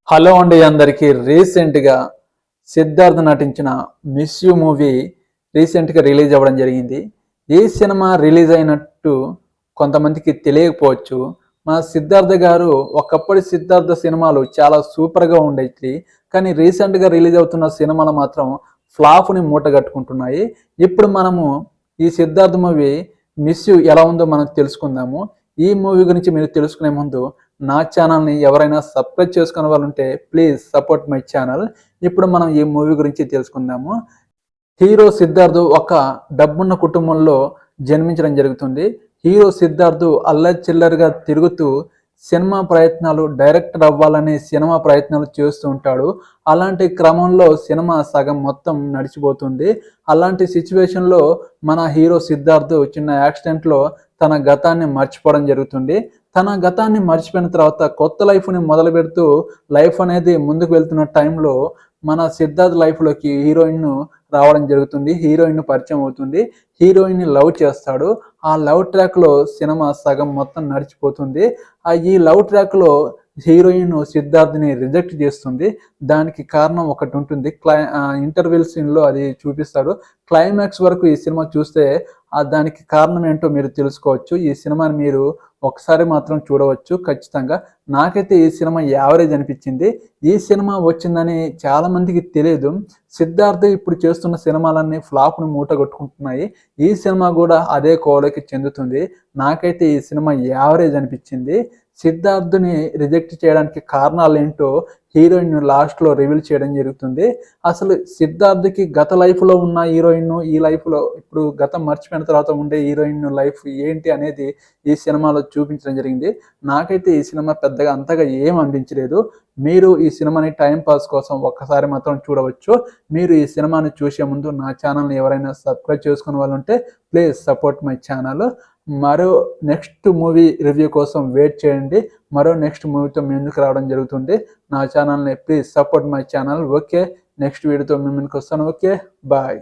Hello అండి అందరికీ. రీసెంట్గా సిద్ధార్థ్ నటించిన మిస్ యూ మూవీ రీసెంట్గా రిలీజ్ అవ్వడం జరిగింది. ఈ సినిమా రిలీజ్ అయినట్టు కొంతమందికి తెలియకపోవచ్చు. మా సిద్ధార్థ గారు ఒకప్పటి సిద్ధార్థ సినిమాలు చాలా సూపర్గా ఉండేవి, కానీ రీసెంట్గా రిలీజ్ అవుతున్న సినిమాలు మాత్రం ఫ్లాప్ని మూటగట్టుకుంటున్నాయి. ఇప్పుడు మనము ఈ సిద్ధార్థ మూవీ మిస్ యూ ఎలా ఉందో మనం తెలుసుకుందాము. ఈ మూవీ గురించి మీరు తెలుసుకునే ముందు నా ఛానల్ని ఎవరైనా సబ్స్క్రైబ్ చేసుకునే వాళ్ళు ఉంటే ప్లీజ్ సపోర్ట్ మై ఛానల్. ఇప్పుడు మనం ఈ మూవీ గురించి తెలుసుకుందాము. హీరో సిద్ధార్థ్ ఒక డబ్బున్న కుటుంబంలో జన్మించడం జరుగుతుంది. హీరో సిద్ధార్థ్ అల్లరి చిల్లరగా తిరుగుతూ సినిమా ప్రయత్నాలు, డైరెక్టర్ అవ్వాలనే సినిమా ప్రయత్నాలు చేస్తూ ఉంటాడు. అలాంటి క్రమంలో సినిమా సగం మొత్తం నడిచిపోతుంది. అలాంటి సిచ్యువేషన్లో మన హీరో సిద్ధార్థ్ చిన్న యాక్సిడెంట్లో తన గతాన్ని మర్చిపోవడం జరుగుతుంది. తన గతాన్ని మర్చిపోయిన తర్వాత కొత్త లైఫ్ని మొదలు పెడుతూ లైఫ్ అనేది ముందుకు వెళ్తున్న టైంలో మన సిద్ధార్థ్ లైఫ్లోకి హీరోయిన్ రావడం జరుగుతుంది. హీరోయిన్ పరిచయం అవుతుంది. హీరోయిన్ని లవ్ చేస్తాడు. ఆ లవ్ ట్రాక్లో సినిమా సగం మొత్తం నడిచిపోతుంది. ఈ లవ్ ట్రాక్లో హీరోయిన్ సిద్ధార్థ్ని రిజెక్ట్ చేస్తుంది. దానికి కారణం ఒకటి ఉంటుంది. ఇంటర్వెల్ సీన్లో అది చూపిస్తాడు. క్లైమాక్స్ వరకు ఈ సినిమా చూస్తే దానికి కారణం ఏంటో మీరు తెలుసుకోవచ్చు. ఈ సినిమాని మీరు ఒకసారి మాత్రం చూడవచ్చు ఖచ్చితంగా. నాకైతే ఈ సినిమా యావరేజ్ అనిపించింది. ఈ సినిమా వచ్చిందని చాలామందికి తెలియదు. సిద్ధార్థ్ ఇప్పుడు చేస్తున్న సినిమాలన్నీ ఫ్లాప్ను మూటగొట్టుకుంటున్నాయి. ఈ సినిమా కూడా అదే కోవలోకి చెందుతుంది. నాకైతే ఈ సినిమా యావరేజ్ అనిపించింది. సిద్ధార్థ్ని రిజెక్ట్ చేయడానికి కారణాలు ఏంటో హీరోయిన్ లాస్ట్లో రివీల్ చేయడం జరుగుతుంది. అసలు సిద్ధార్థ్కి గత లైఫ్లో ఉన్న హీరోయిన్, ఈ లైఫ్లో ఇప్పుడు గతం మర్చిపోయిన తర్వాత ఉండే హీరోయిన్ లైఫ్ ఏంటి అనేది ఈ సినిమాలో చూపించడం జరిగింది. నాకైతే ఈ సినిమా పెద్దగా అంతగా ఏం అనిపించలేదు. మీరు ఈ సినిమాని టైంపాస్ కోసం ఒక్కసారి మాత్రం చూడవచ్చు. మీరు ఈ సినిమాని చూసే ముందు నా ఛానల్ని ఎవరైనా సబ్స్క్రైబ్ చేసుకునే వాళ్ళు ఉంటే ప్లీజ్ సపోర్ట్ మై ఛానల్. మరో నెక్స్ట్ మూవీ రివ్యూ కోసం వెయిట్ చేయండి. మరో నెక్స్ట్ మూవీతో మీ ముందుకు రావడం జరుగుతుంది. నా ఛానల్ని please support my channel. Okay, next వీడియోతో మీ ముందుకు వస్తాను. Okay, bye.